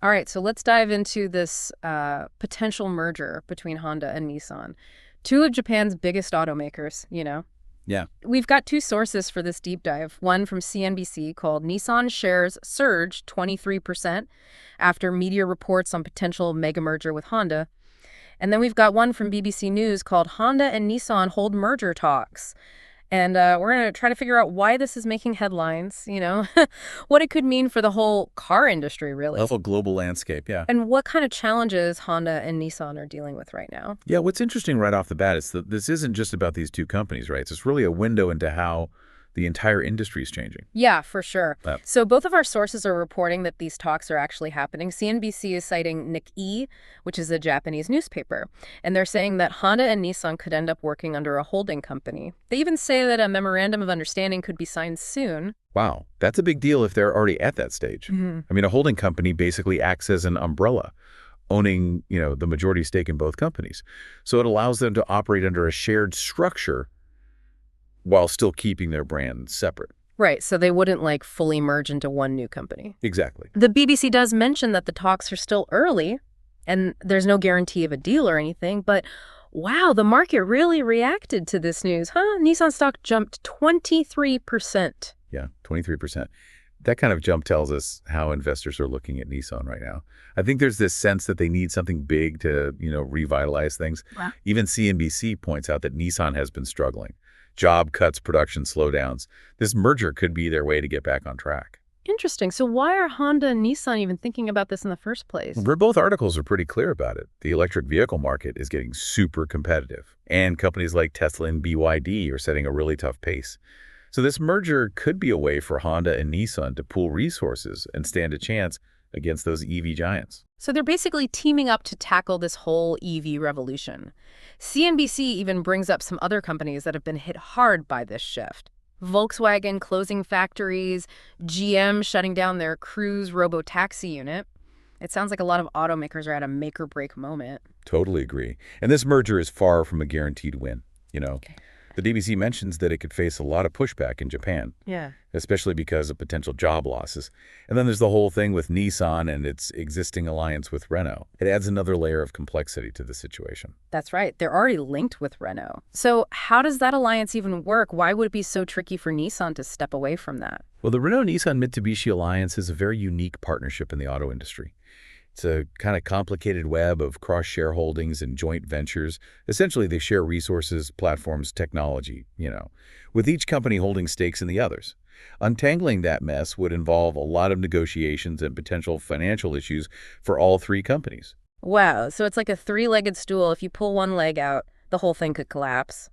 All right, so let's dive into this potential merger between Honda and Nissan, two of Japan's biggest automakers. Yeah. We've got two sources for this deep dive. One from CNBC called Nissan Shares Surge 23% after media reports on potential mega merger with Honda. And then we've got one from BBC News called Honda and Nissan Hold Merger Talks. And we're going to try to figure out why this is making headlines, what it could mean for the whole car industry, The really, whole global landscape, yeah. and what kind of challenges Honda and Nissan are dealing with right now. Yeah, what's interesting right off the bat is that this isn't just about these two companies, right? It's really a window into how the entire industry is changing. Yeah, for sure. Uh, So both of our sources are reporting that these talks are actually happening. CNBC is citing Nikkei, which is a Japanese newspaper, and they're saying that Honda and Nissan could end up working under a holding company. They even say that a memorandum of understanding could be signed soon. wow, that's a big deal if they're already at that stage. Hmm. I mean, a holding company basically acts as an umbrella, owning, the majority stake in both companies. So it allows them to operate under a shared structure while still keeping their brand separate. Right, so they wouldn't fully merge into one new company. Exactly. The BBC does mention that the talks are still early and there's no guarantee of a deal or anything, but wow, the market really reacted to this news, huh? Nissan stock jumped 23%. Yeah, 23%. That kind of jump tells us how investors are looking at Nissan right now. I think there's this sense that they need something big to, revitalize things. Wow. Even CNBC points out that Nissan has been struggling. Job cuts, production slowdowns. This merger could be their way to get back on track. Interesting. So why are Honda and Nissan even thinking about this in the first place? Both articles are pretty clear about it. The electric vehicle market is getting super competitive, and companies like Tesla and BYD are setting a really tough pace. So this merger could be a way for Honda and Nissan to pool resources and stand a chance against those EV giants. So they're basically teaming up to tackle this whole EV revolution. CNBC even brings up some other companies that have been hit hard by this shift. Volkswagen closing factories, GM shutting down their Cruise robotaxi unit. It sounds like a lot of automakers are at a make-or-break moment. Totally agree. And this merger is far from a guaranteed win. Okay. The BBC mentions that it could face a lot of pushback in Japan, Yeah. especially because of potential job losses. And then there's the whole thing with Nissan and its existing alliance with Renault. It adds another layer of complexity to the situation. That's right. They're already linked with Renault. So how does that alliance even work? Why would it be so tricky for Nissan to step away from that? Well, the Renault-Nissan-Mitsubishi alliance is a very unique partnership in the auto industry. It's a kind of complicated web of cross-shareholdings and joint ventures. Essentially, they share resources, platforms, technology, with each company holding stakes in the others. Untangling that mess would involve a lot of negotiations and potential financial issues for all three companies. Wow, so it's like a three-legged stool. If you pull one leg out, the whole thing could collapse.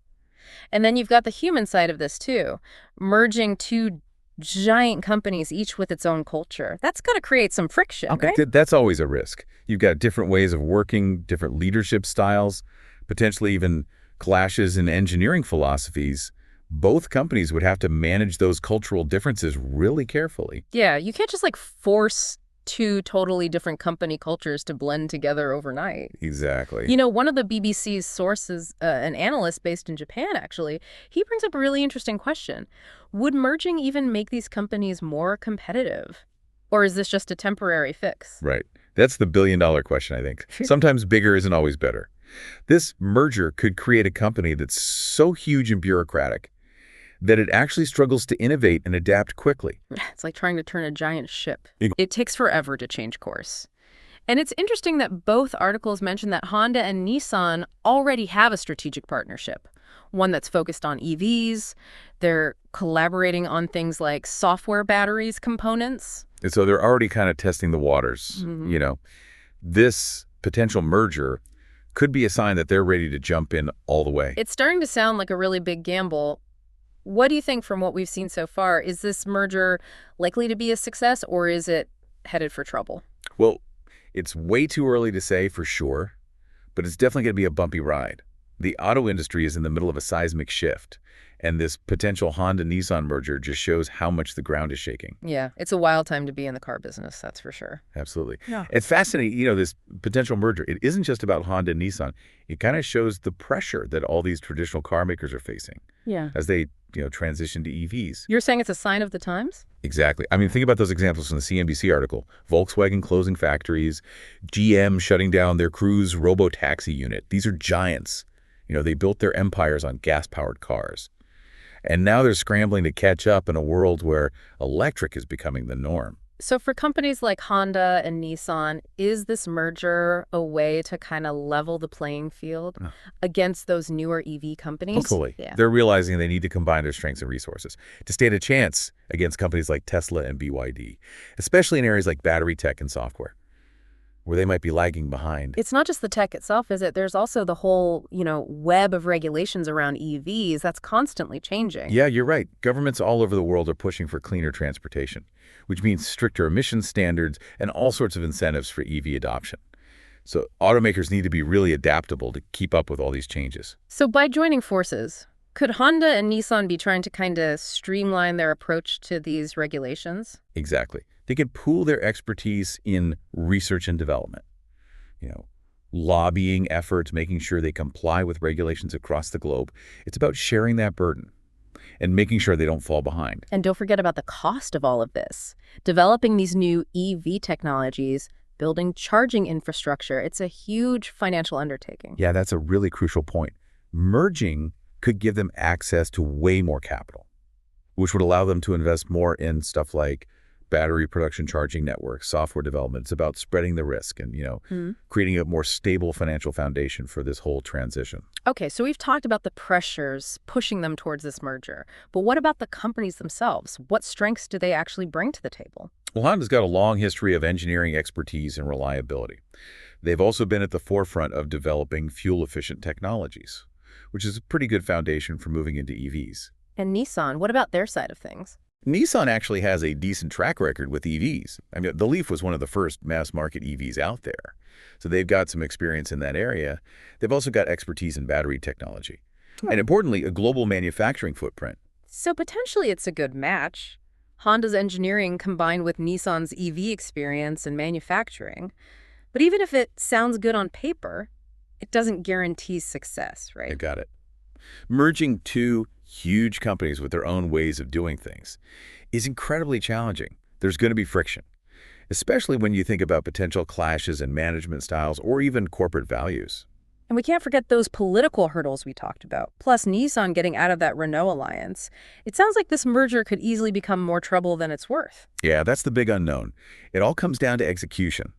And then you've got the human side of this too, merging two giant companies, each with its own culture. That's going to create some friction, Okay, right? that's always a risk. You've got different ways of working, different leadership styles, potentially even clashes in engineering philosophies. Both companies would have to manage those cultural differences really carefully. Yeah, you can't just force two totally different company cultures to blend together overnight. Exactly. One of the BBC's sources, an analyst based in Japan, actually, he brings up a really interesting question. Would merging even make these companies more competitive? Or is this just a temporary fix? Right. That's the billion-dollar question, I think. Sometimes bigger isn't always better. This merger could create a company that's so huge and bureaucratic that it actually struggles to innovate and adapt quickly. It's like trying to turn a giant ship. Ex- It takes forever to change course. And it's interesting that both articles mention that Honda and Nissan already have a strategic partnership, one that's focused on EVs. They're collaborating on things like software batteries components. And so they're already kind of testing the waters. Mhm. This potential merger could be a sign that they're ready to jump in all the way. It's starting to sound like a really big gamble. What do you think from what we've seen so far? Is this merger likely to be a success, or is it headed for trouble? Well, it's way too early to say for sure, but it's definitely going to be a bumpy ride. The auto industry is in the middle of a seismic shift, And this potential Honda-Nissan merger just shows how much the ground is shaking. Yeah, it's a wild time to be in the car business, that's for sure. Absolutely. Yeah. It's fascinating, this potential merger. It isn't just about Honda and Nissan. It kind of shows the pressure that all these traditional car makers are facing Yeah. as they, transition to EVs. You're saying it's a sign of the times? Exactly. I mean, think about those examples from the CNBC article. Volkswagen closing factories, GM shutting down their Cruise robo-taxi unit. These are giants. They built their empires on gas-powered cars. And now they're scrambling to catch up in a world where electric is becoming the norm. So for companies like Honda and Nissan, is this merger a way to kind of level the playing field Uh, against those newer EV companies? Hopefully. Yeah. They're realizing they need to combine their strengths and resources to stand a chance against companies like Tesla and BYD, especially in areas like battery tech and software, where they might be lagging behind. It's not just the tech itself, is it? There's also the whole, web of regulations around EVs that's constantly changing. Yeah, you're right. Governments all over the world are pushing for cleaner transportation, which means stricter emission standards and all sorts of incentives for EV adoption. So automakers need to be really adaptable to keep up with all these changes. So by joining forces, could Honda and Nissan be trying to kind of streamline their approach to these regulations? Exactly. They can pool their expertise in research and development, lobbying efforts, making sure they comply with regulations across the globe. It's about sharing that burden and making sure they don't fall behind. And don't forget about the cost of all of this. Developing these new EV technologies, building charging infrastructure, it's a huge financial undertaking. Yeah, that's a really crucial point. Merging could give them access to way more capital, which would allow them to invest more in stuff like battery production charging networks, software development. It's about spreading the risk and, creating a more stable financial foundation for this whole transition. Okay, so we've talked about the pressures pushing them towards this merger. But what about the companies themselves? What strengths do they actually bring to the table? Well, Honda's got a long history of engineering expertise and reliability. They've also been at the forefront of developing fuel-efficient technologies, which is a pretty good foundation for moving into EVs. And Nissan, what about their side of things? Nissan actually has a decent track record with EVs. I mean, the Leaf was one of the first mass-market EVs out there. So they've got some experience in that area. They've also got expertise in battery technology. And importantly, a global manufacturing footprint. So potentially it's a good match. Honda's engineering combined with Nissan's EV experience and manufacturing. But even if it sounds good on paper, it doesn't guarantee success, right? You got it. Merging two huge companies with their own ways of doing things is incredibly challenging. There's going to be friction, especially when you think about potential clashes in management styles or even corporate values. And we can't forget those political hurdles we talked about, plus Nissan getting out of that Renault alliance. It sounds like this merger could easily become more trouble than it's worth. Yeah, that's the big unknown. It all comes down to execution.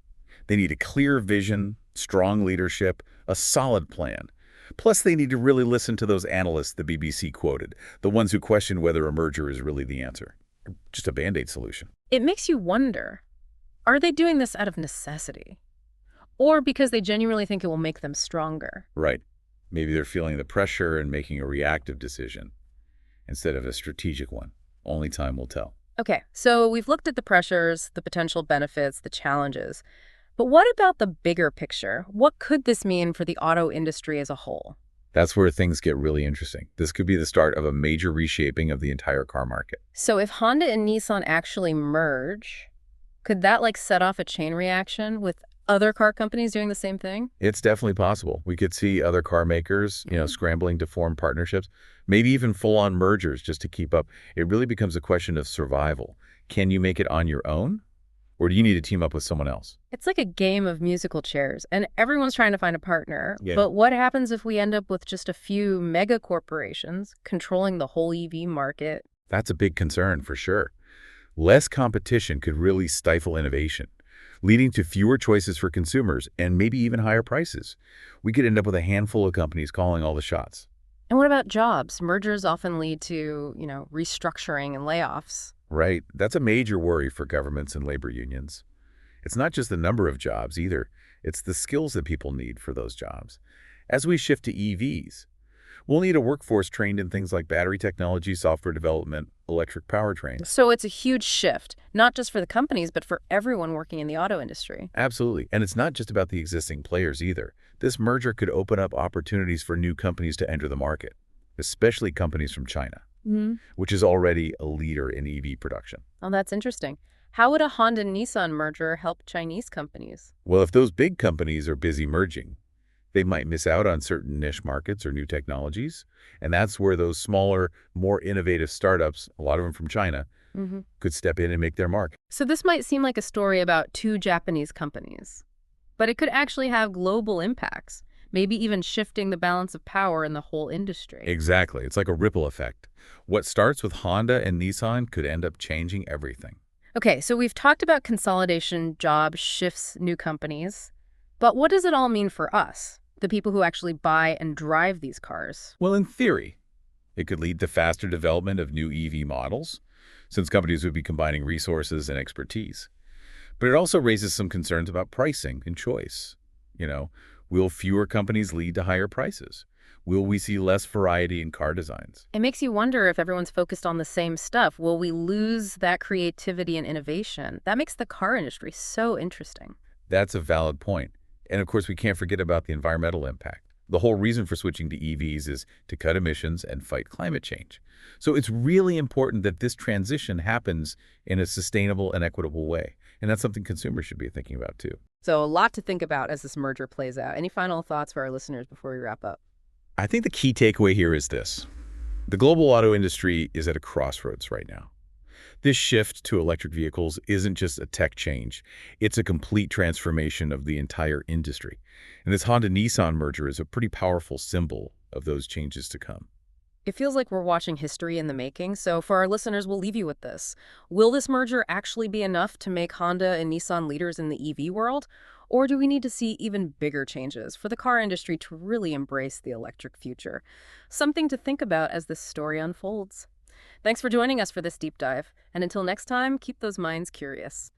They need a clear vision, strong leadership, a solid plan. Plus, they need to really listen to those analysts the BBC quoted, the ones who question whether a merger is really the answer, or just a Band-Aid solution. It makes you wonder, are they doing this out of necessity? Or because they genuinely think it will make them stronger? Right. Maybe they're feeling the pressure and making a reactive decision instead of a strategic one. Only time will tell. Okay, so we've looked at the pressures, the potential benefits, the challenges. But what about the bigger picture? What could this mean for the auto industry as a whole? That's where things get really interesting. This could be the start of a major reshaping of the entire car market. So if Honda and Nissan actually merge, could that set off a chain reaction with other car companies doing the same thing? It's definitely possible. We could see other car makers, scrambling to form partnerships, maybe even full-on mergers just to keep up. It really becomes a question of survival. Can you make it on your own? Or do you need to team up with someone else? It's like a game of musical chairs, and everyone's trying to find a partner. Yeah. But what happens if we end up with just a few mega corporations controlling the whole EV market? That's a big concern for sure. Less competition could really stifle innovation, leading to fewer choices for consumers and maybe even higher prices. We could end up with a handful of companies calling all the shots. And what about jobs? Mergers often lead to, restructuring and layoffs. Right. That's a major worry for governments and labor unions. It's not just the number of jobs either. It's the skills that people need for those jobs. As we shift to EVs, we'll need a workforce trained in things like battery technology, software development, electric powertrains. So it's a huge shift, not just for the companies, but for everyone working in the auto industry. Absolutely. And it's not just about the existing players either. This merger could open up opportunities for new companies to enter the market. especially companies from China, Hmm. which is already a leader in EV production. Oh, that's interesting. How would a Honda-Nissan merger help Chinese companies? Well, if those big companies are busy merging, they might miss out on certain niche markets or new technologies. And that's where those smaller, more innovative startups, a lot of them from China, Hmm. could step in and make their mark. So this might seem like a story about two Japanese companies, but it could actually have global impacts, maybe even shifting the balance of power in the whole industry. Exactly. It's like a ripple effect. What starts with Honda and Nissan could end up changing everything. Okay, so we've talked about consolidation, job shifts, new companies, but what does it all mean for us, the people who actually buy and drive these cars? Well, in theory, it could lead to faster development of new EV models, since companies would be combining resources and expertise. But it also raises some concerns about pricing and choice. You know, will fewer companies lead to higher prices? Will we see less variety in car designs? It makes you wonder if everyone's focused on the same stuff. Will we lose that creativity and innovation? That makes the car industry so interesting. That's a valid point. And of course, we can't forget about the environmental impact. The whole reason for switching to EVs is to cut emissions and fight climate change. So it's really important that this transition happens in a sustainable and equitable way. And that's something consumers should be thinking about too. So, a lot to think about as this merger plays out. Any final thoughts for our listeners before we wrap up? I think the key takeaway here is this. The global auto industry is at a crossroads right now. This shift to electric vehicles isn't just a tech change. It's a complete transformation of the entire industry. And this Honda-Nissan merger is a pretty powerful symbol of those changes to come. It feels like we're watching history in the making, so for our listeners, we'll leave you with this. Will this merger actually be enough to make Honda and Nissan leaders in the EV world? Or do we need to see even bigger changes for the car industry to really embrace the electric future? Something to think about as this story unfolds. Thanks for joining us for this deep dive, and until next time, keep those minds curious.